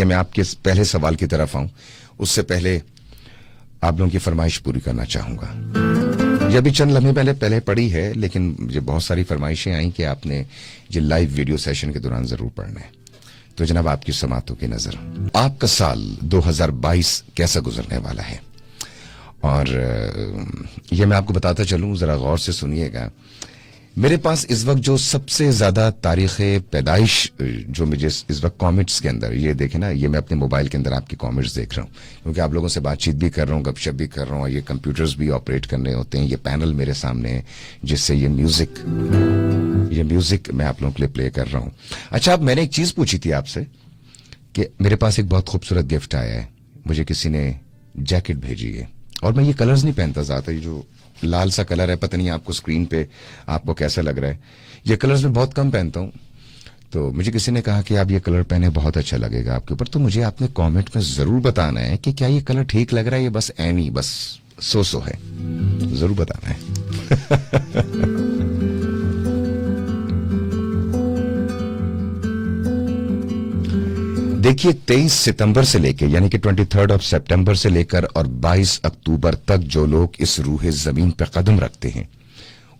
کہ میں آپ کے پہلے سوال کی طرف آؤں اس سے پہلے آپ لوگوں کی فرمائش پوری کرنا چاہوں گا. یہ ابھی چند لمحے پہلے پڑھی ہے، لیکن مجھے بہت ساری فرمائشیں آئیں کہ آپ نے یہ لائیو ویڈیو سیشن کے دوران ضرور پڑھنا ہے. تو جناب آپ کی سماعتوں کی نظر، آپ کا سال 2022 کیسا گزرنے والا ہے؟ اور یہ میں آپ کو بتاتا چلوں، ذرا غور سے سنیے گا. میرے پاس اس وقت جو سب سے زیادہ تاریخ پیدائش جو مجھے اس وقت کامنٹس کے اندر، یہ دیکھیں نا، یہ میں اپنے موبائل کے اندر آپ کی کامنٹس دیکھ رہا ہوں، کیونکہ آپ لوگوں سے بات چیت بھی کر رہا ہوں، گپ شپ بھی کر رہا ہوں، اور یہ کمپیوٹرز بھی آپریٹ کرنے ہوتے ہیں. یہ پینل میرے سامنے ہے جس سے یہ میوزک میں آپ لوگوں کے لیے پلے کر رہا ہوں. اچھا، اب میں نے ایک چیز پوچھی تھی آپ سے کہ میرے پاس ایک بہت خوبصورت گفٹ آیا ہے. مجھے کسی نے جیکٹ بھیجی ہے، اور میں یہ کلرز نہیں پہنتا زیادہ. یہ جو لال سا کلر ہے، پتہ نہیں آپ کو اسکرین پہ آپ کو کیسا لگ رہا ہے، یہ کلرز میں بہت کم پہنتا ہوں. تو مجھے کسی نے کہا کہ آپ یہ کلر پہنے، بہت اچھا لگے گا آپ کے اوپر. تو مجھے آپ نے کامنٹ میں ضرور بتانا ہے کہ کیا یہ کلر ٹھیک لگ رہا ہے، یہ بس اینی بس سو ہے. ضرور بتانا ہے. دیکھیے، 23 ستمبر سے لے کے، یعنی کہ 23 سپٹمبر سے لے کر اور 22 اکتوبر تک جو لوگ اس روح زمین پہ قدم رکھتے ہیں،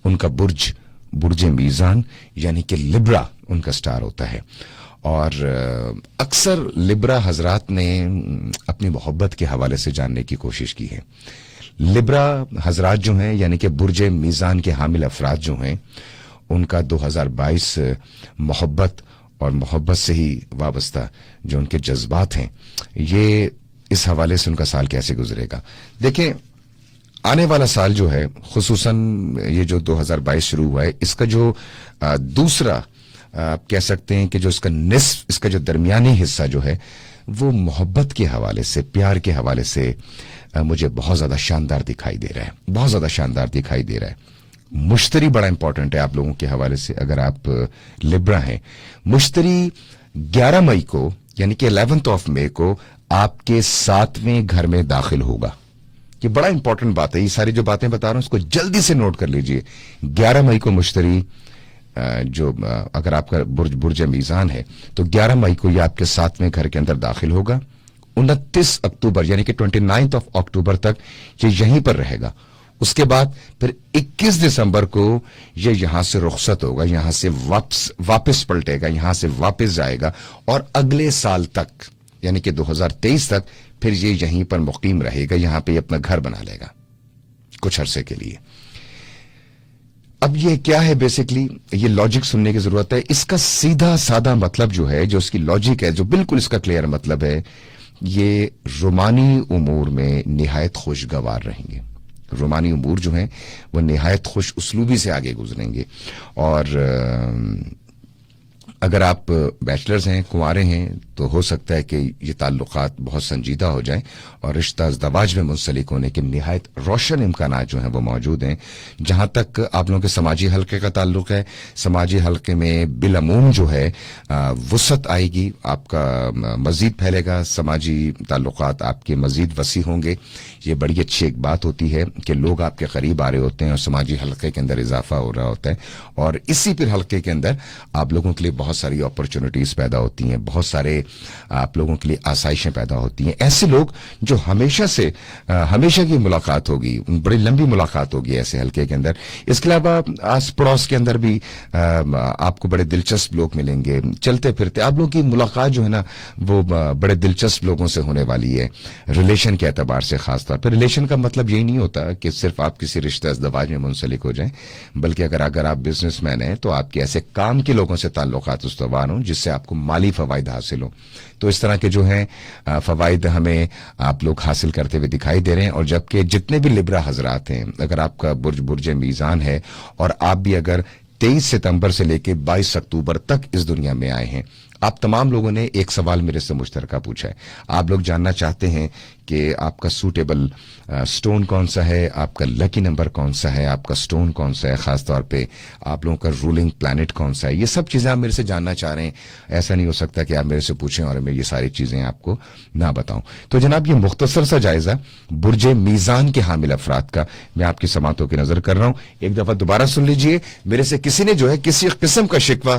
ان کا برج میزان یعنی کہ لبرا ان کا سٹار ہوتا ہے. اور اکثر لبرا حضرات نے اپنی محبت کے حوالے سے جاننے کی کوشش کی ہے. لبرا حضرات جو ہیں، یعنی کہ برج میزان کے حامل افراد جو ہیں، ان کا 2022 محبت سے ہی وابستہ جو ان کے جذبات ہیں، یہ اس حوالے سے ان کا سال کیسے گزرے گا. دیکھیں، آنے والا سال جو ہے، خصوصاً یہ جو 2022 شروع ہوا ہے، اس کا جو دوسرا آپ کہہ سکتے ہیں کہ جو اس کا نصف، اس کا جو درمیانی حصہ جو ہے، وہ محبت کے حوالے سے، پیار کے حوالے سے مجھے بہت زیادہ شاندار دکھائی دے رہا ہے. بہت زیادہ شاندار دکھائی دے رہا ہے. مشتری بڑا امپورٹنٹ ہے آپ لوگوں کے حوالے سے. اگر آپ لبرا ہیں، مشتری 11 مئی کو، یعنی کہ 11 مئی کو آپ کے 7ویں گھر میں داخل ہوگا. یہ بڑا امپورٹنٹ بات ہے. یہ ساری جو باتیں بتا رہا ہوں اس کو جلدی سے نوٹ کر لیجئے. 11 مئی کو مشتری جو اگر آپ کا برج میزان ہے تو 11 مئی کو یہ آپ کے 7ویں گھر کے اندر داخل ہوگا. 29 اکتوبر یعنی کہ 29 اکتوبر تک یہ یہیں پر رہے گا. اس کے بعد پھر 21 دسمبر کو یہ یہاں سے رخصت ہوگا، یہاں سے واپس پلٹے گا، یہاں سے واپس جائے گا، اور اگلے سال تک یعنی کہ 2023 تک پھر یہ یہیں پر مقیم رہے گا. یہاں پہ یہ اپنا گھر بنا لے گا کچھ عرصے کے لیے. اب یہ کیا ہے؟ بیسیکلی یہ لاجک سننے کی ضرورت ہے. اس کا سیدھا سادہ مطلب جو ہے، جو اس کی لاجک ہے، جو بالکل اس کا کلیئر مطلب ہے، یہ رومانی امور میں نہایت خوشگوار رہیں گے. رومانی امور جو ہیں وہ نہایت خوش اسلوبی سے آگے گزریں گے. اور اگر آپ بیچلرز ہیں، کنوارے ہیں، تو ہو سکتا ہے کہ یہ تعلقات بہت سنجیدہ ہو جائیں اور رشتہ ازدواج میں منسلک ہونے کے نہایت روشن امکانات جو ہیں وہ موجود ہیں. جہاں تک آپ لوگوں کے سماجی حلقے کا تعلق ہے، سماجی حلقے میں بالعموم جو ہے وسعت آئے گی، آپ کا مزید پھیلے گا، سماجی تعلقات آپ کے مزید وسیع ہوں گے. یہ بڑی اچھی ایک بات ہوتی ہے کہ لوگ آپ کے قریب آ رہے ہوتے ہیں اور سماجی حلقے کے اندر اضافہ ہو رہا ہوتا ہے، اور اسی پھر حلقے کے اندر آپ لوگوں کے لیے بہت ساری اپرچونٹیز پیدا ہوتی ہیں، بہت سارے آپ لوگوں کے لیے آسائشیں پیدا ہوتی ہیں. ایسے لوگ جو ہمیشہ کی ملاقات ہوگی، بڑی لمبی ملاقات ہوگی ایسے حلقے کے اندر. اس کے علاوہ آس پڑوس کے اندر بھی آپ کو بڑے دلچسپ لوگ ملیں گے. چلتے پھرتے آپ لوگوں کی ملاقات جو ہے نا وہ بڑے دلچسپ لوگوں سے ہونے والی ہے، ریلیشن کے اعتبار سے. خاص طور پر ریلیشن کا مطلب یہی نہیں ہوتا کہ صرف آپ کسی رشتہ ازدواج میں منسلک ہو جائیں، بلکہ اگر آپ بزنس مین ہیں تو آپ کے ایسے کام کے لوگوں سے تعلقات استوار ہوں جس سے آپ کو مالی فوائد حاصل ہوں. تو اس طرح کے جو ہیں فوائد ہمیں آپ لوگ حاصل کرتے ہوئے دکھائی دے رہے ہیں. اور جبکہ جتنے بھی لبرا حضرات ہیں، اگر آپ کا برج میزان ہے اور آپ بھی اگر 23 ستمبر سے لے کے 22 اکتوبر تک اس دنیا میں آئے ہیں، آپ تمام لوگوں نے ایک سوال میرے سے مشترکہ پوچھا ہے. آپ لوگ جاننا چاہتے ہیں کہ آپ کا سوٹیبل سٹون کون سا ہے، آپ کا لکی نمبر کون سا ہے، آپ کا سٹون کون سا ہے، خاص طور پہ آپ لوگوں کا رولنگ پلانٹ کون سا ہے. یہ سب چیزیں آپ میرے سے جاننا چاہ رہے ہیں. ایسا نہیں ہو سکتا کہ آپ میرے سے پوچھیں اور میں یہ ساری چیزیں آپ کو نہ بتاؤں. تو جناب یہ مختصر سا جائزہ برج میزان کے حامل افراد کا میں آپ کی سماعتوں کی نظر کر رہا ہوں. ایک دفعہ دوبارہ سن لیجئے. میرے سے کسی نے جو ہے کسی قسم کا شکوہ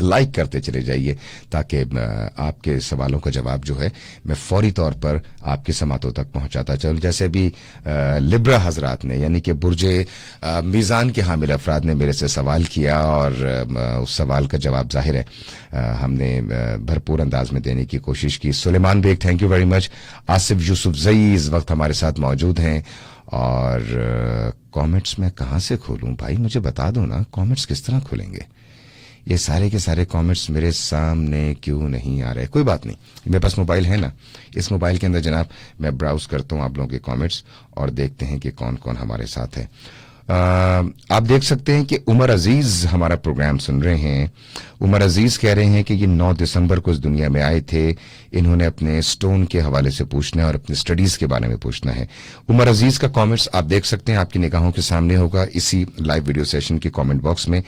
لائک کرتے چلے جائیے تاکہ آپ کے سوالوں کا جواب جو ہے میں فوری طور پر آپ کے سماعتوں تک پہنچاتا چلوں. جیسے بھی لبرا حضرات نے یعنی کہ برج میزان کے حامل افراد نے میرے سے سوال کیا اور اس سوال کا جواب ظاہر ہے ہم نے بھرپور انداز میں دینے کی کوشش کی. Suleman Baig thank you very much. Asif Yousafzai اس وقت ہمارے ساتھ موجود ہیں. اور کامنٹس میں کہاں سے کھولوں بھائی, مجھے بتا دو نا کامنٹس کس طرح کھولیں گے. یہ سارے کے سارے کامنٹس میرے سامنے کیوں نہیں آ رہے. کوئی بات نہیں, میرے پاس موبائل ہے نا, اس موبائل کے اندر جناب میں براؤز کرتا ہوں آپ لوگوں کے کامنٹس اور دیکھتے ہیں کہ کون کون ہمارے ساتھ ہے. آپ دیکھ سکتے ہیں کہ عمر عزیز ہمارا پروگرام سن رہے ہیں. عمر عزیز کہہ رہے ہیں کہ یہ 9 دسمبر کو اس دنیا میں آئے تھے, انہوں نے اپنے سٹون کے حوالے سے پوچھنا ہے اور اپنی سٹڈیز کے بارے میں پوچھنا ہے. عمر عزیز کا کامنٹس آپ دیکھ سکتے ہیں, آپ کی نگاہوں کے سامنے ہوگا اسی لائیو ویڈیو سیشن کے کامنٹ باکس میں.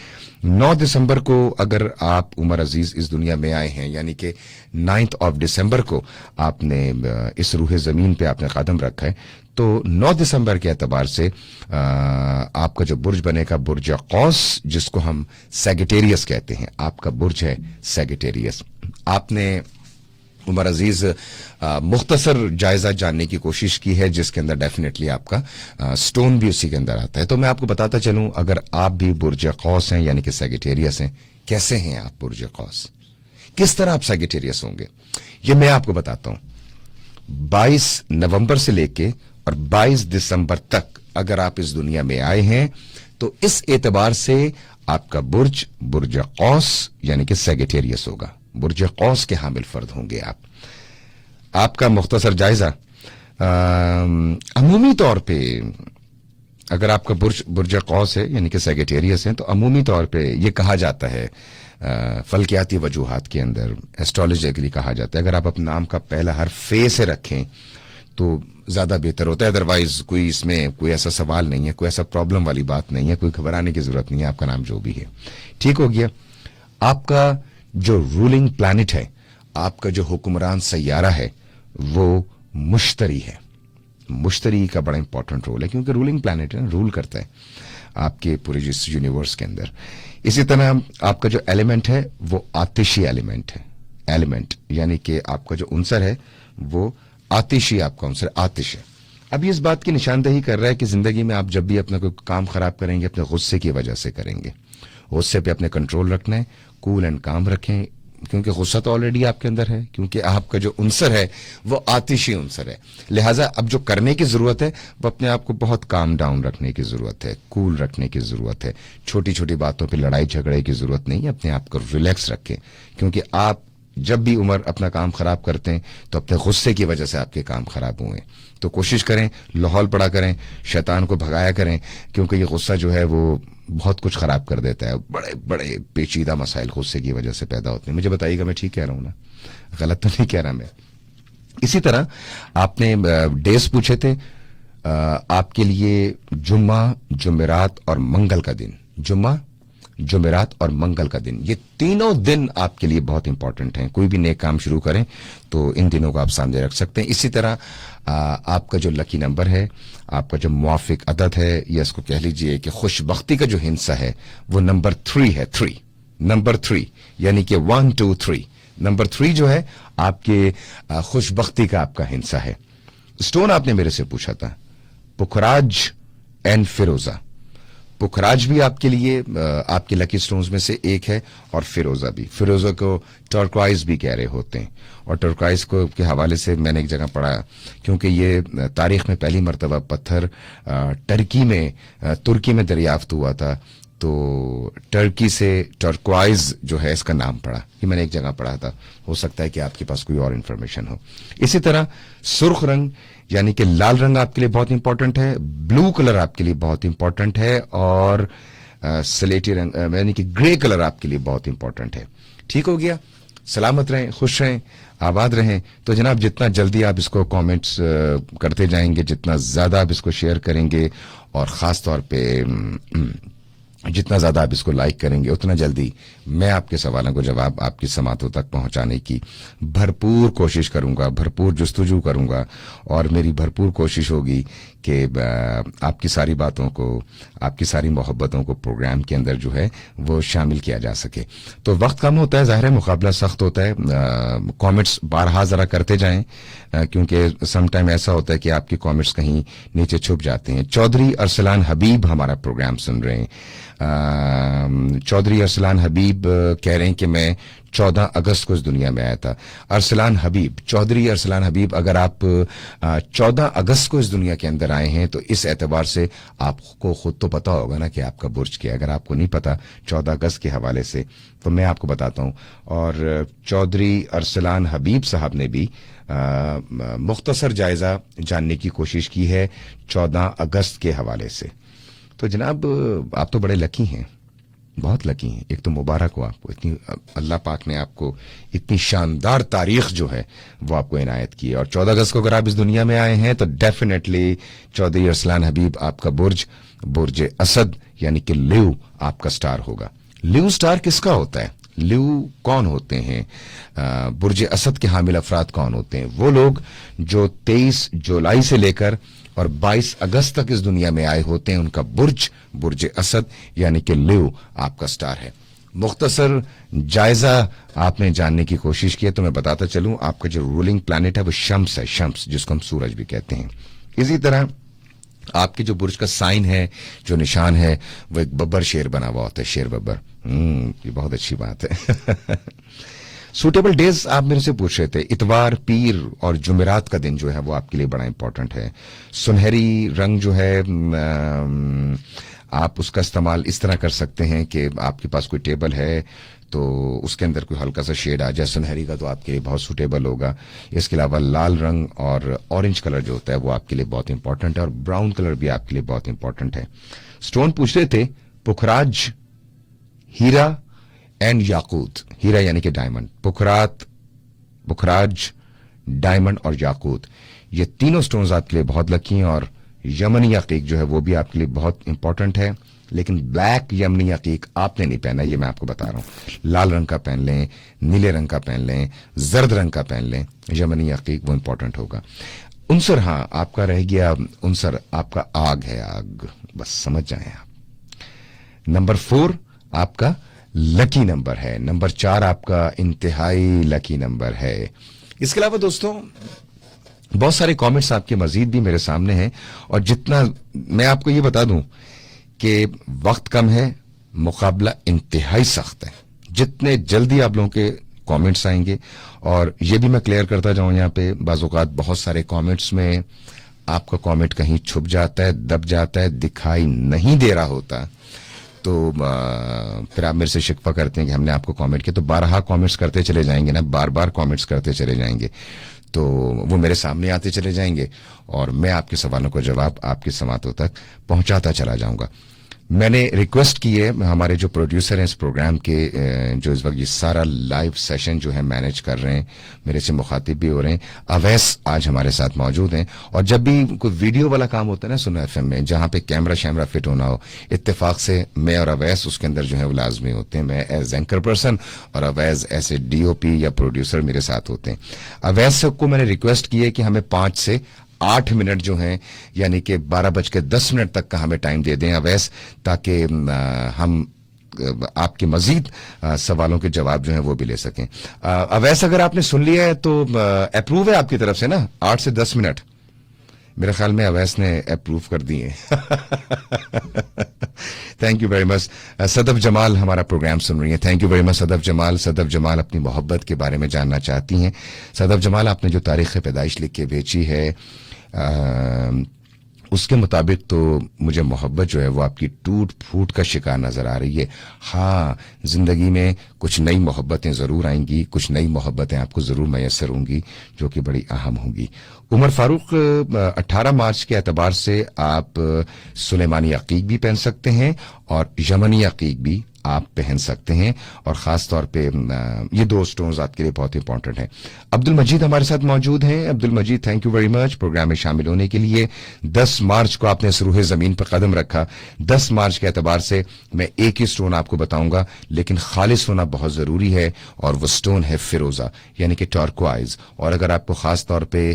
9 دسمبر کو اگر آپ عمر عزیز اس دنیا میں آئے ہیں یعنی کہ 9 دسمبر کو آپ نے اس روح زمین پہ آپ نے قدم رکھا ہے, تو 9 دسمبر کے اعتبار سے آپ کا جو برج بنے گا برج قوس, جس کو ہم سیگیٹیریس کہتے ہیں, آپ کا برج ہے سیگیٹیریس. آپ نے عمر عزیز مختصر جائزہ جاننے کی کوشش کی ہے جس کے اندر ڈیفینیٹلی آپ کا سٹون بھی اسی کے اندر آتا ہے. تو میں آپ کو بتاتا چلوں اگر آپ بھی برج قوس ہیں یعنی کہ سیگیٹیریس ہیں, کیسے ہیں آپ برج قوس, کس طرح آپ سیگیٹیریس ہوں گے, یہ میں آپ کو بتاتا ہوں. 22 نومبر سے لے کے اور 22 دسمبر تک اگر آپ اس دنیا میں آئے ہیں تو اس اعتبار سے آپ کا برج برج قوس یعنی کہ سیگیٹیریس ہوگا, برج قوس کے حامل فرد ہوں گے آپ. آپ کا مختصر جائزہ عمومی طور پہ اگر آپ کا برج قوس ہے یعنی کہ سیگیٹیریس ہے تو عمومی طور پہ یہ کہا جاتا ہے فلکیاتی وجوہات کے اندر ایسٹرولوجیکلی کہا جاتا ہے اگر آپ اپنے نام کا پہلا حرف فے سے رکھیں تو زیادہ بہتر ہوتا ہے. ادروائز کوئی اس میں کوئی ایسا سوال نہیں ہے, کوئی ایسا پرابلم والی بات نہیں ہے, کوئی گھبرانے کی ضرورت نہیں ہے, آپ کا نام جو بھی ہے ٹھیک ہو گیا. آپ کا جو رولنگ پلانٹ ہے, آپ کا جو حکمران سیارہ ہے وہ مشتری ہے. مشتری کا بڑا امپورٹنٹ رول ہے کیونکہ رولنگ پلانٹ ہے, رول کرتا ہے آپ کے پورے جس یونیورس کے اندر. اسی طرح آپ کا جو ایلیمنٹ ہے وہ آتشی ایلیمنٹ ہے. ایلیمنٹ یعنی کہ آپ کا جو عنصر ہے وہ آتشی, آپ کا عنصر آتش ہے. اب یہ اس بات کی نشاندہی کر رہا ہے کہ زندگی میں آپ جب بھی اپنا کوئی کام خراب کریں گے اپنے غصے کی وجہ سے کریں گے. غصے پہ اپنے کنٹرول رکھنا ہے, کول اینڈ کام رکھیں کیونکہ غصہ تو آلریڈی آپ کے اندر ہے, کیونکہ آپ کا جو عنصر ہے وہ آتشی عنصر ہے. لہٰذا اب جو کرنے کی ضرورت ہے وہ اپنے آپ کو بہت کام ڈاؤن رکھنے کی ضرورت ہے, کول رکھنے کی ضرورت ہے. چھوٹی چھوٹی باتوں پہ لڑائی جھگڑے کی ضرورت نہیں ہے, اپنے آپ کو ریلیکس رکھیں کیونکہ آپ جب بھی عمر اپنا کام خراب کرتے ہیں تو اپنے غصے کی وجہ سے آپ کے کام خراب ہوئے. تو کوشش کریں لاہور پڑا کریں, شیطان کو بھگایا کریں کیونکہ یہ غصہ جو ہے وہ بہت کچھ خراب کر دیتا ہے. بڑے بڑے پیچیدہ مسائل غصے کی وجہ سے پیدا ہوتے ہیں. مجھے بتائیے گا میں ٹھیک کہہ رہا ہوں نا, غلط تو نہیں کہہ رہا میں. اسی طرح آپ نے ڈیز پوچھے تھے, آپ کے لیے جمعہ, جمعرات اور منگل کا دن, جمعہ, جمعرات اور منگل کا دن, یہ تینوں دن آپ کے لیے بہت امپورٹنٹ ہیں. کوئی بھی نیک کام شروع کریں تو ان دنوں کو آپ سامنے رکھ سکتے ہیں. اسی طرح آپ کا جو لکی نمبر ہے, آپ کا جو موافق عدد ہے, یا اس کو کہہ لیجئے کہ خوش بختی کا جو ہندسہ ہے وہ نمبر 3 ہے. 3 نمبر 3 یعنی کہ 1 2 3 نمبر 3 جو ہے آپ کے خوش بختی کا آپ کا ہندسہ ہے. سٹون آپ نے میرے سے پوچھا تھا, پکھراج اینڈ فیروزہ. پکھراج بھی آپ کے لیے آپ کے لکی سٹونز میں سے ایک ہے اور فیروزہ بھی. فیروزہ کو ٹرکوائز بھی کہہ رہے ہوتے ہیں, اور ٹرکوائز کو کے حوالے سے میں نے ایک جگہ پڑھا کیونکہ یہ تاریخ میں پہلی مرتبہ پتھر ترکی میں دریافت ہوا تھا, تو ٹرکی سے ٹرکوائز جو ہے اس کا نام پڑا. یہ میں نے ایک جگہ پڑھا تھا, ہو سکتا ہے کہ آپ کے پاس کوئی اور انفارمیشن ہو. اسی طرح سرخ رنگ یعنی کہ لال رنگ آپ کے لیے بہت امپورٹنٹ ہے, بلو کلر آپ کے لیے بہت امپورٹنٹ ہے, اور سلیٹی رنگ یعنی کہ گرے کلر آپ کے لیے بہت امپورٹنٹ ہے. ٹھیک ہو گیا. سلامت رہیں, خوش رہیں, آباد رہیں. تو جناب جتنا جلدی آپ اس کو کامنٹس کرتے جائیں گے, جتنا زیادہ آپ اس کو شیئر کریں گے, اور خاص طور پہ جتنا زیادہ آپ اس کو لائک کریں گے اتنا جلدی میں آپ کے سوالوں کو جواب آپ کی سماعتوں تک پہنچانے کی بھرپور کوشش کروں گا، بھرپور جستجو کروں گا، اور میری بھرپور کوشش ہوگی کہ آپ کی ساری باتوں کو، آپ کی ساری محبتوں کو پروگرام کے اندر جو ہے وہ شامل کیا جا سکے۔ تو وقت کم ہوتا ہے، ظاہر ہے مقابلہ سخت ہوتا ہے، کامنٹس بارہا ذرا کرتے جائیں، کیونکہ سم ٹائم ایسا ہوتا ہے کہ آپ کے کامنٹس کہیں نیچے چھپ جاتے ہیں۔ چودھری ارسلان حبیب ہمارا پروگرام سن رہے ہیں۔ چودھری ارسلان حبیب کہہ رہے ہیں کہ میں 14 اگست کو اس دنیا میں آیا تھا۔ ارسلان حبیب، چودھری ارسلان حبیب، اگر آپ 14 اگست کو اس دنیا کے اندر آئے ہیں تو اس اعتبار سے آپ کو خود تو پتا ہوگا نا کہ آپ کا برج کیا ہے۔ اگر آپ کو نہیں پتا 14 اگست کے حوالے سے تو میں آپ کو بتاتا ہوں، اور چودھری ارسلان حبیب صاحب نے بھی مختصر جائزہ جاننے کی کوشش کی ہے 14 اگست کے حوالے سے۔ تو جناب آپ تو بڑے لکی ہیں، بہت لکی ہیں۔ ایک تو مبارک ہو آپ کو، اتنی اللہ پاک نے آپ کو اتنی شاندار تاریخ جو ہے وہ آپ کو عنایت کی ہے، اور 14 اگست کو اگر آپ اس دنیا میں آئے ہیں تو ڈیفینیٹلی چودھری ارسلان حبیب آپ کا برج اسد یعنی کہ لیو آپ کا سٹار ہوگا۔ لیو سٹار کس کا ہوتا ہے؟ لیو کون ہوتے ہیں؟ برج اسد کے حامل افراد کون ہوتے ہیں؟ وہ لوگ جو 23 جولائی سے لے کر اور 22 اگست تک اس دنیا میں آئے ہوتے ہیں، ان کا برج اسد یعنی کہ لیو آپ کا سٹار ہے۔ مختصر جائزہ آپ نے جاننے کی کوشش کی ہے تو میں بتاتا چلوں، آپ کا جو رولنگ پلانٹ ہے وہ شمس ہے، شمس جس کو ہم سورج بھی کہتے ہیں۔ اسی طرح آپ کے جو برج کا سائن ہے، جو نشان ہے، وہ ایک ببر شیر بنا ہوا ہوتا ہے، شیر ببر۔ یہ بہت اچھی بات ہے۔ سوٹیبل ڈیز آپ میرے سے پوچھ رہے تھے، اتوار، پیر اور جمعرات کا دن جو ہے وہ آپ کے لیے بڑا امپورٹنٹ ہے۔ سنہری رنگ جو ہے آپ اس کا استعمال اس طرح کر سکتے ہیں کہ آپ کے پاس کوئی ٹیبل ہے تو اس کے اندر کوئی ہلکا سا شیڈ آ جائے سنہری کا، تو آپ کے لیے بہت سوٹیبل ہوگا۔ اس کے علاوہ لال رنگ اور اورنج کلر جو ہوتا ہے وہ آپ کے لیے بہت امپورٹنٹ ہے، اور براؤن کلر بھی آپ کے لیے بہت امپورٹنٹ ہے۔ سٹون پوچھ رہے تھے پکھراج، ہیرا اینڈ یاقوت، ہیرا یعنی کہ ڈائمنڈ، پکھراج، ڈائمنڈ اور یاقوت، یہ تینوں سٹونز آپ کے لیے بہت لکی ہیں، اور یمنی عقیق جو ہے وہ بھی آپ کے لیے بہت امپورٹنٹ ہے، لیکن بلیک یمنی عقیق آپ نے نہیں پہنا، یہ میں آپ کو بتا رہا ہوں۔ لال رنگ کا پہن لیں، نیلے رنگ کا پہن لیں، زرد رنگ کا پہن لیں، یمنی عقیق وہ امپورٹنٹ ہوگا۔ عنصر، ہاں آپ کا رہ گیا عنصر، آپ کا آگ ہے، آگ، بس سمجھ جائیں آپ۔ نمبر 4 آپ کا لکی نمبر ہے، نمبر 4 آپ کا انتہائی لکی نمبر ہے۔ اس کے علاوہ دوستوں بہت سارے کامنٹس آپ کے مزید بھی میرے سامنے ہیں، اور جتنا میں آپ کو یہ بتا دوں کہ وقت کم ہے، مقابلہ انتہائی سخت ہے، جتنے جلدی آپ لوگوں کے کامنٹس آئیں گے، اور یہ بھی میں کلیئر کرتا جاؤں یہاں پہ، بعض اوقات بہت سارے کامنٹس میں آپ کا کامنٹ کہیں چھپ جاتا ہے، دب جاتا ہے، دکھائی نہیں دے رہا ہوتا، تو پھر آپ میرے سے شکوہ کرتے ہیں کہ ہم نے آپ کو کامنٹ کیا، تو بارہا کامنٹس کرتے چلے جائیں گے نا، بار بار کامنٹس کرتے چلے جائیں گے تو وہ میرے سامنے آتے چلے جائیں گے، اور میں آپ کے سوالوں کا جواب آپ کی سماعتوں تک پہنچاتا چلا جاؤں گا۔ میں نے ریکویسٹ کی ہے، ہمارے جو پروڈیوسر ہیں اس پروگرام کے، جو اس وقت یہ سارا لائیو سیشن جو ہے مینج کر رہے ہیں، میرے سے مخاطب بھی ہو رہے ہیں، اویس آج ہمارے ساتھ موجود ہیں، اور جب بھی کوئی ویڈیو والا کام ہوتا ہے نا سنو ایف ایم میں، جہاں پہ کیمرہ شیمرہ فٹ ہونا ہو، اتفاق سے میں اور اویس اس کے اندر جو ہے وہ لازمی ہوتے ہیں، میں ایز اینکر پرسن اور اویس ایسے ڈی او پی یا پروڈیوسر میرے ساتھ ہوتے ہیں۔ اویس کو میں نے ریکویسٹ کی ہے کہ ہمیں 5 سے 8 منٹ جو ہیں، یعنی کہ 12:10 تک کا ہمیں ٹائم دے دیں اویس، تاکہ ہم آپ کے مزید سوالوں کے جواب جو ہیں وہ بھی لے سکیں۔ اویس اگر آپ نے سن لیا ہے تو اپروو ہے آپ کی طرف سے نا، 8 سے 10 منٹ میرے خیال میں اویس نے اپروو کر دیے۔ Thank you very much. Sadaf Jamal ہمارا پروگرام سن رہی ہیں، thank you very much Sadaf Jamal. Sadaf Jamal اپنی محبت کے بارے میں جاننا چاہتی ہیں۔ صدف جمال آپ نے جو تاریخ پیدائش لکھ کے بھیجی ہے، اس کے مطابق تو مجھے محبت جو ہے وہ آپ کی ٹوٹ پھوٹ کا شکار نظر آ رہی ہے۔ ہاں، زندگی میں کچھ نئی محبتیں ضرور آئیں گی، کچھ نئی محبتیں آپ کو ضرور میسر ہوں گی جو کہ بڑی اہم ہوں گی۔ عمر فاروق، 18 مارچ کے اعتبار سے آپ سلیمانی عقیق بھی پہن سکتے ہیں اور یمنی عقیق بھی آپ پہن سکتے ہیں, اور خاص طور پہ یہ 2 سٹونز آپ کے لیے بہت امپورٹنٹ ہیں. عبد المجید ہمارے ساتھ موجود ہیں. Abdul Majeed, thank you very much program میں شامل ہونے کے لیے. 10 مارچ کو آپ نے اس روح زمین پر قدم رکھا. 10 مارچ کے اعتبار سے میں ایک ہی سٹون آپ کو بتاؤں گا, لیکن خالص ہونا بہت ضروری ہے, اور وہ سٹون ہے فیروزہ, یعنی کہ ٹارکوائز. اور اگر آپ کو خاص طور پہ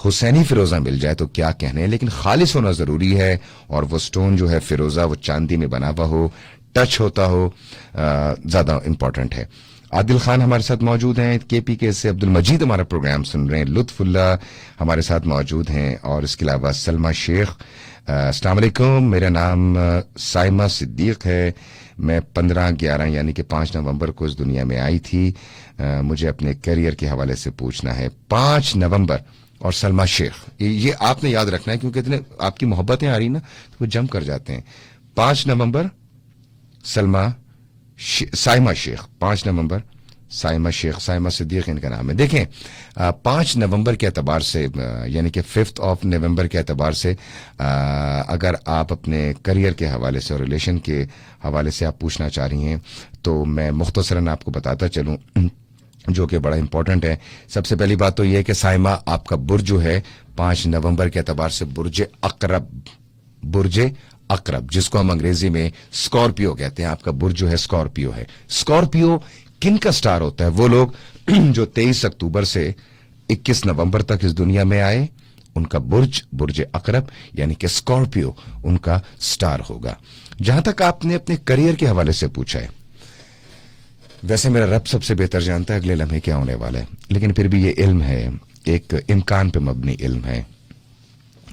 حسینی فیروزہ مل جائے تو کیا کہنے, لیکن خالص ہونا ضروری ہے. اور وہ سٹون جو ہے فیروزہ, وہ چاندی میں بنا ہوا ہو, ٹچ ہوتا ہو, زیادہ امپورٹنٹ ہے. عادل خان ہمارے ساتھ موجود ہیں کے پی کے سے. عبد المجید ہمارا پروگرام سن رہے ہیں. لطف اللہ ہمارے ساتھ موجود ہیں, اور اس کے علاوہ سلمہ شیخ. السلام علیکم, میرا نام سائمہ صدیق ہے. میں 15/11 یعنی کہ 5 نومبر کو اس دنیا میں آئی تھی. مجھے اپنے کیریئر کے حوالے سے پوچھنا ہے. 5 نومبر. اور سلمہ شیخ, یہ آپ نے یاد رکھنا ہے, کیونکہ اتنے آپ کی محبتیں آ رہی نا تو وہ جم کر جاتے ہیں. 5 نومبر سائمہ شیخ. 5 نومبر سائمہ شیخ, سائمہ صدیق ان کا نام ہے. دیکھیں 5 نومبر کے اعتبار سے, یعنی کہ 5 نومبر کے اعتبار سے, اگر آپ اپنے کریئر کے حوالے سے اور ریلیشن کے حوالے سے آپ پوچھنا چاہ رہی ہیں تو میں مختصراً آپ کو بتاتا چلوں, جو کہ بڑا امپورٹنٹ ہے. سب سے پہلی بات تو یہ ہے کہ سائمہ, آپ کا برج جو ہے 5 نومبر کے اعتبار سے برج اقرب, جس کو ہم انگریزی میں اسکارپیو کہتے ہیں. آپ کا برج جو ہے اسکارپیو ہے. اسکارپیو کن کا سٹار ہوتا ہے؟ وہ لوگ جو 23 اکتوبر سے 21 نومبر تک اس دنیا میں آئے, ان کا برج اقرب یعنی کہ اسکارپیو ان کا سٹار ہوگا. جہاں تک آپ نے اپنے کریئر کے حوالے سے پوچھا ہے, ویسے میرا رب سب سے بہتر جانتا ہے اگلے لمحے کیا ہونے والا ہے, لیکن پھر بھی یہ علم ہے, ایک امکان پہ مبنی علم ہے.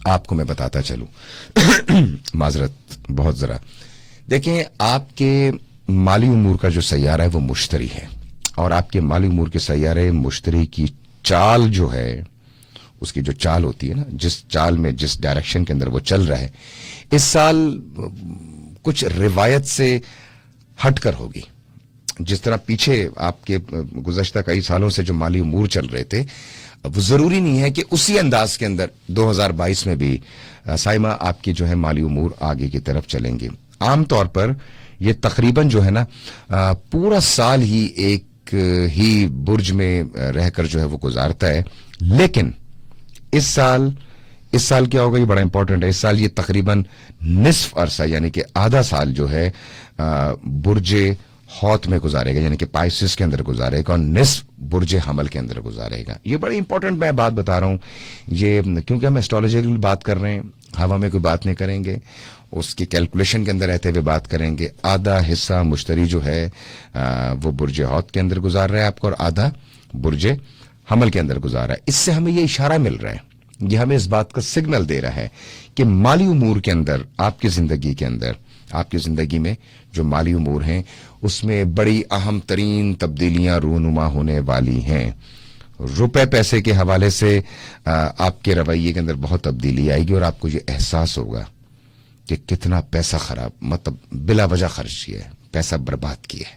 آپ کو میں بتاتا چلوں. معذرت بہت ذرا. دیکھیں, آپ کے مالی امور کا جو سیارہ ہے وہ مشتری ہے, اور آپ کے مالی امور کے سیارے مشتری کی چال جو ہے, اس کی جو چال ہوتی ہے نا, جس چال میں جس ڈائریکشن کے اندر وہ چل رہا ہے, اس سال کچھ روایت سے ہٹ کر ہوگی. جس طرح پیچھے آپ کے گزشتہ کئی سالوں سے جو مالی امور چل رہے تھے, وہ ضروری نہیں ہے کہ اسی انداز کے اندر 2022 میں بھی سائمہ آپ کی جو ہے مالی امور آگے کی طرف چلیں گے. عام طور پر یہ تقریباً جو ہے نا پورا سال ہی ایک ہی برج میں رہ کر جو ہے وہ گزارتا ہے, لیکن اس سال کیا ہوگا, یہ بڑا امپورٹنٹ ہے. اس سال یہ تقریباً نصف عرصہ یعنی کہ آدھا سال جو ہے برج ہوت میں گزارے گا, یعنی کہ پائسس کے اندر گزارے گا, اور نصف برج حمل کے اندر گزارے گا. یہ بڑی امپورٹنٹ میں بات بتا رہا ہوں, یہ کیونکہ ہم ایسٹرولوجی کی بات کر رہے ہیں, ہوا میں کوئی بات نہیں کریں گے, اس کی کیلکولیشن کے اندر رہتے ہوئے بات کریں گے. آدھا حصہ مشتری جو ہے وہ برج ہوت کے اندر گزار رہا ہے آپ کو, اور آدھا برج حمل کے اندر گزار رہا ہے. اس سے ہمیں یہ اشارہ مل رہا ہے, یہ ہمیں اس بات کا سگنل دے رہا ہے کہ مالی امور کے اندر, آپ کی زندگی کے اندر, آپ کی زندگی میں جو مالی امور ہیں اس میں بڑی اہم ترین تبدیلیاں رونما ہونے والی ہیں. روپے پیسے کے حوالے سے آپ کے رویے کے اندر بہت تبدیلی آئے گی, اور آپ کو یہ احساس ہوگا کہ کتنا پیسہ خراب, مطلب بلا وجہ خرچ کیا ہے, پیسہ برباد کیا ہے.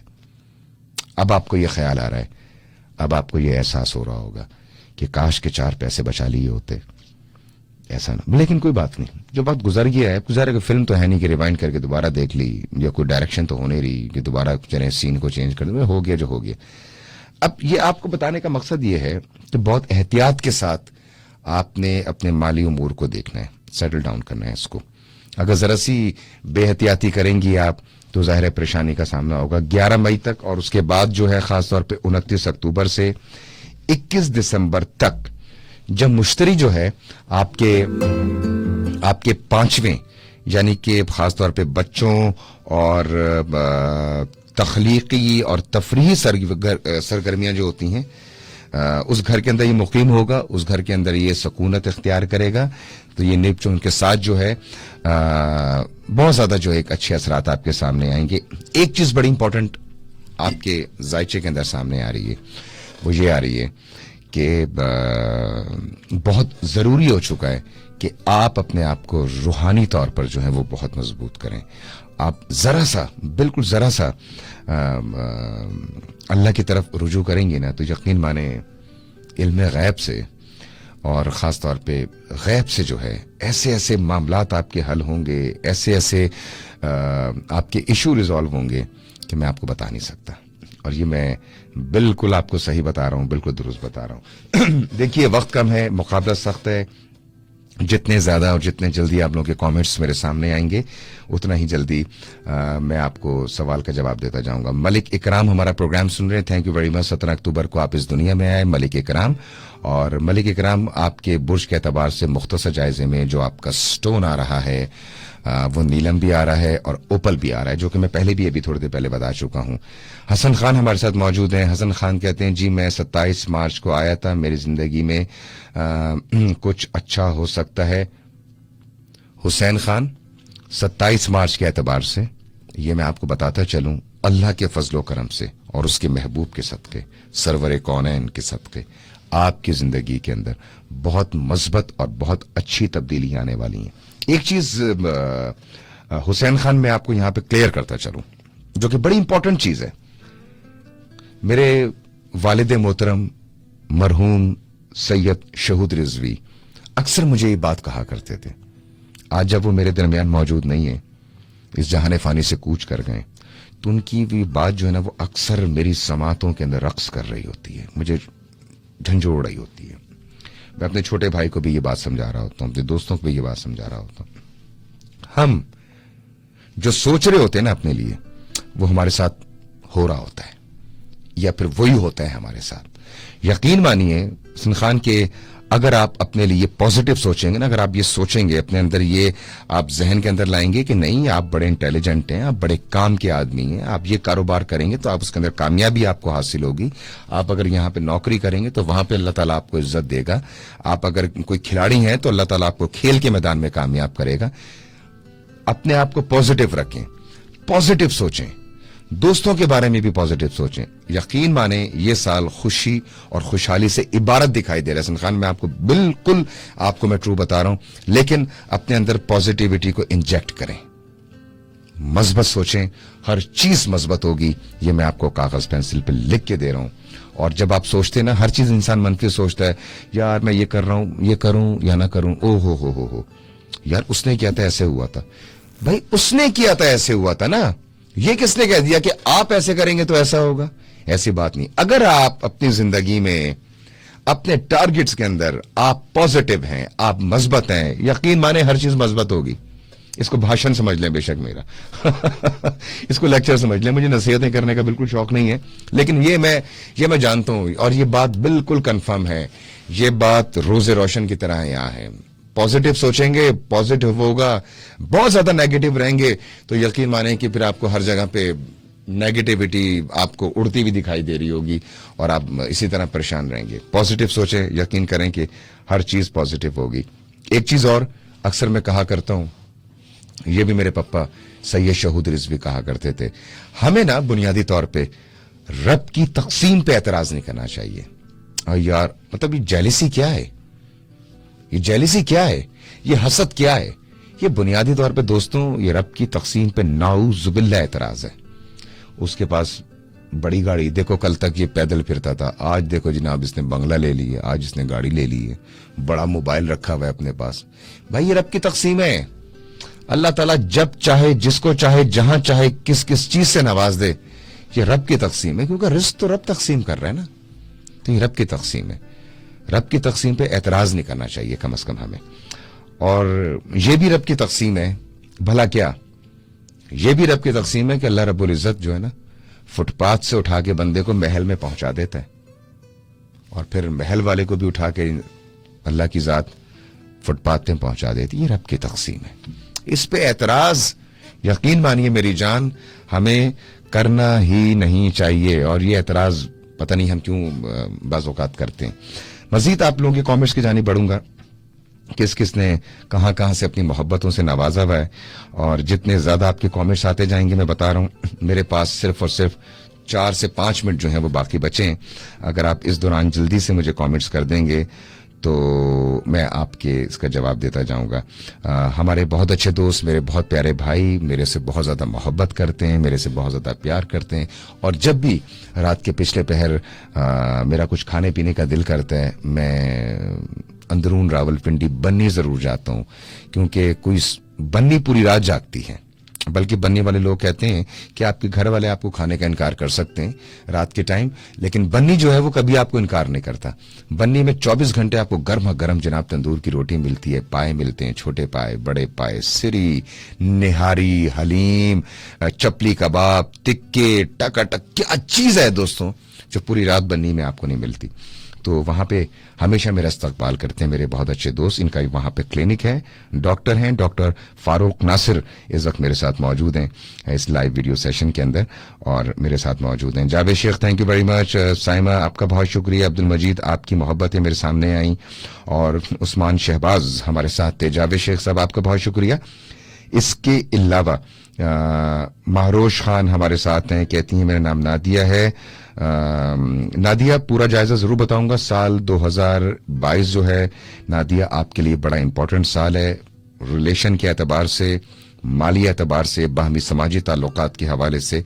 اب آپ کو یہ خیال آ رہا ہے, اب آپ کو یہ احساس ہو رہا ہوگا کہ کاش کے 4 پیسے بچا لیے ہوتے. ایسا نہ, لیکن کوئی بات نہیں, جو بات گزر گیا ہے گزارے. کوئی فلم تو ہے نہیں کہ ریوائنڈ کر کے دوبارہ دیکھ لی, یا کوئی ڈائریکشن تو ہونے رہی کہ دوبارہ چلیں سین کو چینج کر دیں. ہو گیا جو ہو گیا. اب یہ آپ کو بتانے کا مقصد یہ ہے کہ بہت احتیاط کے ساتھ آپ نے اپنے مالی امور کو دیکھنا ہے, سیٹل ڈاؤن کرنا ہے اس کو. اگر ذرا سی بے احتیاطی کریں گی آپ تو ظاہر ہے پریشانی کا سامنا ہوگا. 11 مئی تک, اور اس کے بعد جو ہے خاص طور پہ 29 اکتوبر سے 21 دسمبر تک, جب مشتری جو ہے آپ کے 5ویں یعنی کہ خاص طور پہ بچوں اور تخلیقی اور تفریحی سرگرمیاں جو ہوتی ہیں اس گھر کے اندر یہ مقیم ہوگا, اس گھر کے اندر یہ سکونت اختیار کرے گا, تو یہ نیپچون کے ساتھ جو ہے بہت زیادہ جو ایک اچھے اثرات آپ کے سامنے آئیں گے. ایک چیز بڑی امپورٹنٹ آپ کے ذائچے کے اندر سامنے آ رہی ہے, وہ یہ آ رہی ہے کہ بہت ضروری ہو چکا ہے کہ آپ اپنے آپ کو روحانی طور پر جو ہے وہ بہت مضبوط کریں. آپ ذرا سا, بالکل ذرا سا اللہ کی طرف رجوع کریں گے نا, تو یقین مانے علم غیب سے, اور خاص طور پہ غیب سے جو ہے ایسے ایسے معاملات آپ کے حل ہوں گے, ایسے ایسے آپ کے ایشو ریزالو ہوں گے کہ میں آپ کو بتا نہیں سکتا. اور یہ میں بالکل آپ کو صحیح بتا رہا ہوں, بالکل درست بتا رہا ہوں. دیکھیے وقت کم ہے, مقابلہ سخت ہے. جتنے زیادہ اور جتنے جلدی آپ لوگوں کے کامنٹس میرے سامنے آئیں گے اتنا ہی جلدی میں آپ کو سوال کا جواب دیتا جاؤں گا. ملک اکرام ہمارا پروگرام سن رہے ہیں, تھینک یو ویری مچ. 17 اکتوبر کو آپ اس دنیا میں آئے ملک اکرام. اور ملک اکرام, آپ کے برج کے اعتبار سے مختصر جائزے میں جو آپ کا سٹون آ رہا ہے وہ نیلم بھی آ رہا ہے اور اوپل بھی آ رہا ہے, جو کہ میں پہلے بھی ابھی تھوڑی دیر پہلے بتا چکا ہوں. حسن خان ہمارے ساتھ موجود ہیں. حسن خان کہتے ہیں جی میں 27 مارچ کو آیا تھا, میری زندگی میں کچھ اچھا ہو سکتا ہے. حسین خان 27 مارچ کے اعتبار سے یہ میں آپ کو بتاتا چلوں, اللہ کے فضل و کرم سے اور اس کے محبوب کے صدقے, سرور کونین کے صدقے, آپ کی زندگی کے اندر بہت مثبت اور بہت اچھی تبدیلی آنے والی ہیں. ایک چیز حسین خان میں آپ کو یہاں پہ کلیئر کرتا چلوں جو کہ بڑی امپورٹنٹ چیز ہے. میرے والد محترم مرحوم سید شہود رضوی اکثر مجھے یہ بات کہا کرتے تھے. آج جب وہ میرے درمیان موجود نہیں ہیں, اس جہان فانی سے کوچ کر گئے, تو ان کی بھی بات جو ہے نا وہ اکثر میری سماعتوں کے اندر رقص کر رہی ہوتی ہے, مجھے جھنجھوڑ رہی ہوتی ہے. میں اپنے چھوٹے بھائی کو بھی یہ بات سمجھا رہا ہوتا ہوں, اپنے دوستوں کو بھی یہ بات سمجھا رہا ہوتا ہوں. ہم جو سوچ رہے ہوتے ہیں نا اپنے لیے, وہ ہمارے ساتھ ہو رہا ہوتا ہے یا پھر وہی ہوتا ہے ہمارے ساتھ. یقین مانیے حسن خان کے اگر آپ اپنے لیے پازیٹو سوچیں گے نا, اگر آپ یہ سوچیں گے اپنے اندر, یہ آپ ذہن کے اندر لائیں گے کہ نہیں آپ بڑے انٹیلیجنٹ ہیں, آپ بڑے کام کے آدمی ہیں, آپ یہ کاروبار کریں گے تو آپ اس کے اندر کامیابی آپ کو حاصل ہوگی. آپ اگر یہاں پہ نوکری کریں گے تو وہاں پہ اللہ تعالیٰ آپ کو عزت دے گا. آپ اگر کوئی کھلاڑی ہیں تو اللہ تعالیٰ آپ کو کھیل کے میدان میں کامیاب کرے گا. اپنے آپ کو پازیٹو رکھیں, پازیٹو سوچیں, دوستوں کے بارے میں بھی پازیٹو سوچیں. یقین مانیں یہ سال خوشی اور خوشحالی سے عبارت دکھائی دے رہا ہے. حسن خان میں آپ کو بالکل آپ کو میں ٹرو بتا رہا ہوں, لیکن اپنے اندر پازیٹیوٹی کو انجیکٹ کریں, مثبت سوچیں, ہر چیز مثبت ہوگی. یہ میں آپ کو کاغذ پینسل پہ لکھ کے دے رہا ہوں. اور جب آپ سوچتے ہیں نا, ہر چیز انسان منفی سوچتا ہے, یار میں یہ کر رہا ہوں, یہ کروں یا نہ کروں, او ہو یار اس نے کیا تھا ایسے ہوا تھا. بھائی اس نے کیا تھا ایسے ہوا تھا نا, یہ کس نے کہہ دیا کہ آپ ایسے کریں گے تو ایسا ہوگا؟ ایسی بات نہیں. اگر آپ اپنی زندگی میں اپنے ٹارگٹس کے اندر آپ پازیٹو ہیں, آپ مثبت ہیں, یقین مانے ہر چیز مثبت ہوگی. اس کو بھاشن سمجھ لیں بے شک میرا اس کو لیکچر سمجھ لیں, مجھے نصیحتیں کرنے کا بالکل شوق نہیں ہے, لیکن یہ میں جانتا ہوں اور یہ بات بالکل کنفرم ہے, یہ بات روز روشن کی طرح یہاں ہے. پازیٹو سوچیں گے پازیٹو ہوگا, بہت زیادہ نیگیٹو رہیں گے تو یقین مانیں کہ پھر آپ کو ہر جگہ پہ نیگیٹیوٹی آپ کو اڑتی بھی دکھائی دے رہی ہوگی اور آپ اسی طرح پریشان رہیں گے. پازیٹو سوچیں, یقین کریں کہ ہر چیز پازیٹو ہوگی. ایک چیز اور اکثر میں کہا کرتا ہوں, یہ بھی میرے پپا سید شہود رضوی کہا کرتے تھے, ہمیں نا بنیادی طور پہ رب کی تقسیم پہ اعتراض نہیں کرنا چاہیے. اور یار مطلب یہ جیلسی کیا ہے, یہ جیلسی کیا ہے, یہ حسد کیا ہے؟ یہ بنیادی طور پہ دوستوں یہ رب کی تقسیم پہ نعوذ باللہ اعتراض ہے. اس کے پاس بڑی گاڑی, دیکھو کل تک یہ پیدل پھرتا تھا, آج دیکھو جناب اس نے بنگلہ لے لی ہے, آج اس نے گاڑی لے لی ہے, بڑا موبائل رکھا ہوا ہے اپنے پاس. بھائی یہ رب کی تقسیم ہے. اللہ تعالیٰ جب چاہے, جس کو چاہے, جہاں چاہے, کس کس چیز سے نواز دے, یہ رب کی تقسیم ہے. کیونکہ رزق تو رب تقسیم کر رہا ہے نا, تو یہ رب کی تقسیم ہے. رب کی تقسیم پہ اعتراض نہیں کرنا چاہیے کم از کم ہمیں. اور یہ بھی رب کی تقسیم ہے, بھلا کیا یہ بھی رب کی تقسیم ہے کہ اللہ رب العزت جو ہے نا فٹ پاتھ سے اٹھا کے بندے کو محل میں پہنچا دیتا ہے, اور پھر محل والے کو بھی اٹھا کے اللہ کی ذات فٹ پاتھ پہ پہنچا دیتی. یہ رب کی تقسیم ہے, اس پہ اعتراض یقین مانیے میری جان ہمیں کرنا ہی نہیں چاہیے. اور یہ اعتراض پتہ نہیں ہم کیوں بعض اوقات کرتے ہیں. مزید آپ لوگوں کے کامنٹس کی جانب بڑھوں گا, کس کس نے کہاں کہاں سے اپنی محبتوں سے نوازا ہوا ہے, اور جتنے زیادہ آپ کے کامنٹس آتے جائیں گے میں بتا رہا ہوں میرے پاس صرف اور صرف 4 سے 5 منٹ جو ہیں وہ باقی بچے ہیں. اگر آپ اس دوران جلدی سے مجھے کامنٹس کر دیں گے تو میں آپ کے اس کا جواب دیتا جاؤں گا. ہمارے بہت اچھے دوست, میرے بہت پیارے بھائی میرے سے بہت زیادہ محبت کرتے ہیں, میرے سے بہت زیادہ پیار کرتے ہیں, اور جب بھی رات کے پچھلے پہر میرا کچھ کھانے پینے کا دل کرتا ہے میں اندرون راول پنڈی بنی ضرور جاتا ہوں, کیونکہ کوئی بنی پوری رات جاگتی ہے, بلکہ بننے والے لوگ کہتے ہیں کہ آپ کے گھر والے آپ کو کھانے کا انکار کر سکتے ہیں رات کے ٹائم، لیکن بنی جو ہے وہ کبھی آپ کو انکار نہیں کرتا. بنی میں 24 گھنٹے آپ کو گرم گرم جناب تندور کی روٹی ملتی ہے، پائے ملتے ہیں، چھوٹے پائے، بڑے پائے، سری، نہاری، حلیم، چپلی کباب، ٹکے، ٹکا ٹک. کیا چیز ہے دوستوں جو پوری رات بنی میں آپ کو نہیں ملتی. تو وہاں پہ ہمیشہ میرا استقبال کرتے ہیں میرے بہت اچھے دوست. ان کا وہاں پہ کلینک ہے، ڈاکٹر ہیں ڈاکٹر فاروق ناصر اس وقت میرے ساتھ موجود ہیں اس لائیو ویڈیو سیشن کے اندر، اور میرے ساتھ موجود ہیں جاوید شیخ. تھینک یو ویری مچ. سائمہ آپ کا بہت شکریہ. عبد المجید آپ کی محبتیں میرے سامنے آئیں، اور عثمان شہباز ہمارے ساتھ تھے. جاوید شیخ صاحب آپ کا بہت شکریہ. اس کے علاوہ مہروش خان ہمارے ساتھ ہیں، کہتی ہیں میرا نام نادیہ ہے. نادیہ پورا جائزہ ضرور بتاؤں گا. سال 2022 جو ہے نادیہ آپ کے لیے بڑا امپورٹنٹ سال ہے، ریلیشن کے اعتبار سے، مالی اعتبار سے، باہمی سماجی تعلقات کے حوالے سے،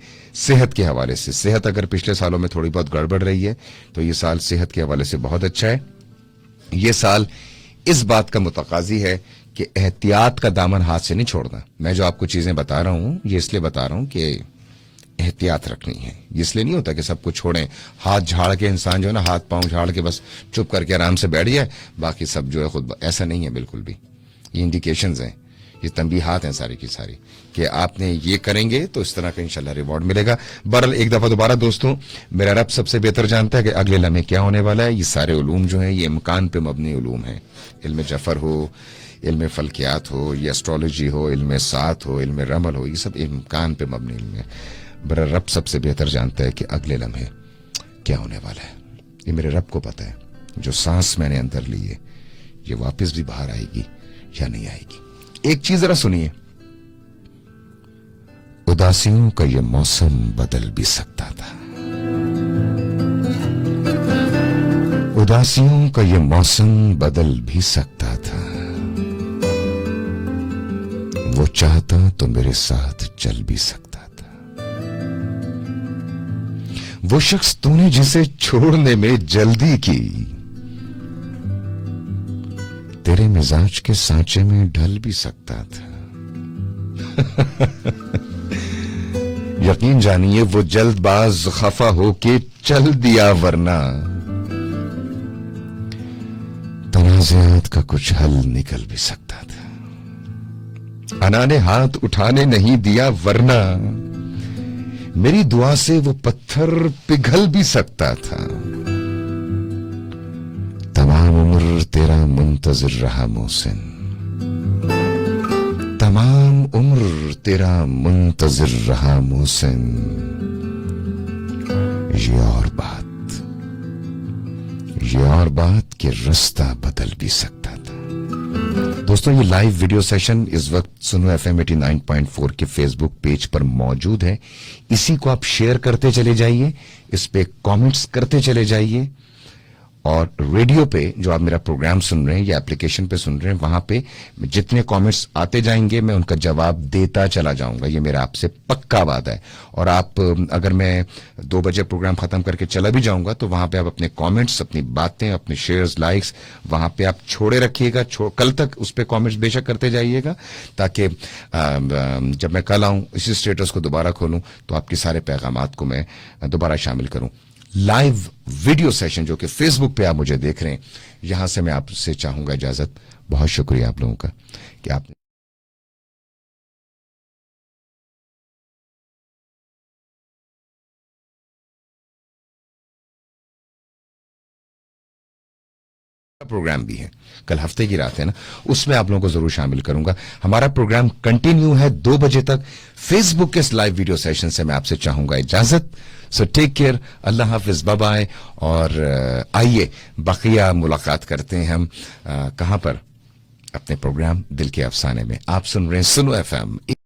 صحت کے حوالے سے. صحت اگر پچھلے سالوں میں تھوڑی بہت گڑبڑ رہی ہے تو یہ سال صحت کے حوالے سے بہت اچھا ہے. یہ سال اس بات کا متقاضی ہے کہ احتیاط کا دامن ہاتھ سے نہیں چھوڑنا. میں جو آپ کو چیزیں بتا رہا ہوں یہ اس لیے بتا رہا ہوں کہ احتیاط رکھنی ہے. اس لیے نہیں ہوتا کہ سب کچھ چھوڑیں، ہاتھ جھاڑ کے انسان جو ہے نا، ہاتھ پاؤں جھاڑ کے بس چپ کر کے آرام سے بیٹھ جائے، باقی سب جو ہے خود ایسا نہیں ہے بالکل بھی. یہ انڈیکیشنز ہیں، یہ تنبیہات ہیں ساری کی ساری کہ آپ نے یہ کریں گے تو اس طرح کا انشاءاللہ ریوارڈ ملے گا. بہرحال ایک دفعہ دوبارہ دوستوں، میرا رب سب سے بہتر جانتا ہے کہ اگلے لمحے کیا ہونے والا ہے. یہ سارے علوم جو ہیں یہ امکان پہ مبنی علوم ہیں. علم جفر ہو، علم فلکیات ہو، یہ اسٹرالوجی ہو، علم سات ہو، علم رمل ہو، یہ سب امکان پہ مبنی علم ہے. میرا رب سب سے بہتر جانتا ہے کہ اگلے لمحے کیا ہونے والا ہے. یہ میرے رب کو پتا ہے. جو سانس میں نے اندر لی ہے یہ واپس بھی باہر آئے گی یا نہیں آئے گی. ایک چیز ذرا سنیے، اداسیوں کا یہ موسم بدل بھی سکتا تھا. اداسیوں کا یہ موسم بدل بھی سکتا تھا. وہ چاہتا تو میرے ساتھ چل بھی سکتا. وہ شخص تو نے جسے چھوڑنے میں جلدی کی، تیرے مزاج کے سانچے میں ڈھل بھی سکتا تھا. یقین جانیے وہ جلد باز خفا ہو کے چل دیا، ورنہ تنازعات کا کچھ حل نکل بھی سکتا تھا. انا نے ہاتھ اٹھانے نہیں دیا، ورنہ میری دعا سے وہ پتھر پگھل بھی سکتا تھا. تمام عمر تیرا منتظر رہا محسن، تمام عمر تیرا منتظر رہا محسن. یہ اور بات کہ رستہ بدل بھی سکتا تھا. دوستوں یہ لائیو ویڈیو سیشن اس وقت سنو ایف ایم 89.4 کے فیس بک پیج پر موجود ہے. اسی کو آپ شیئر کرتے چلے جائیے، اس پہ کامنٹس کرتے چلے جائیے، اور ریڈیو پہ جو آپ میرا پروگرام سن رہے ہیں یا اپلیکیشن پہ سن رہے ہیں وہاں پہ جتنے کامنٹس آتے جائیں گے میں ان کا جواب دیتا چلا جاؤں گا. یہ میرا آپ سے پکا وعدہ ہے. اور آپ اگر میں 2 بجے پروگرام ختم کر کے چلا بھی جاؤں گا تو وہاں پہ آپ اپنے کامنٹس، اپنی باتیں، اپنے شیئرز، لائکس وہاں پہ آپ چھوڑے رکھیے گا. کل تک اس پہ کامنٹس بے شک کرتے جائیے گا تاکہ جب میں کل آؤں اسی اسٹیٹس کو دوبارہ کھولوں تو آپ کے سارے پیغامات کو میں دوبارہ شامل کروں. لائیو ویڈیو سیشن جو کہ فیس بک پہ آپ مجھے دیکھ رہے ہیں، یہاں سے میں آپ سے چاہوں گا اجازت. بہت شکریہ آپ لوگوں کا کہ آپ نے پروگرام بھی ہے، کل ہفتے کی رات ہے نا، اس میں آپ لوگوں کو ضرور شامل کروں گا. ہمارا پروگرام کنٹینیو ہے 2 بجے تک. فیس بک کے اس لائیو ویڈیو سیشن سے میں آپ سے چاہوں گا اجازت. سو ٹیک کیئر، اللہ حافظ، بائے بائے. اور آئیے بقیہ ملاقات کرتے ہیں ہم کہاں پر؟ اپنے پروگرام دل کے افسانے میں. آپ سن رہے ہیں سنو ایف ایم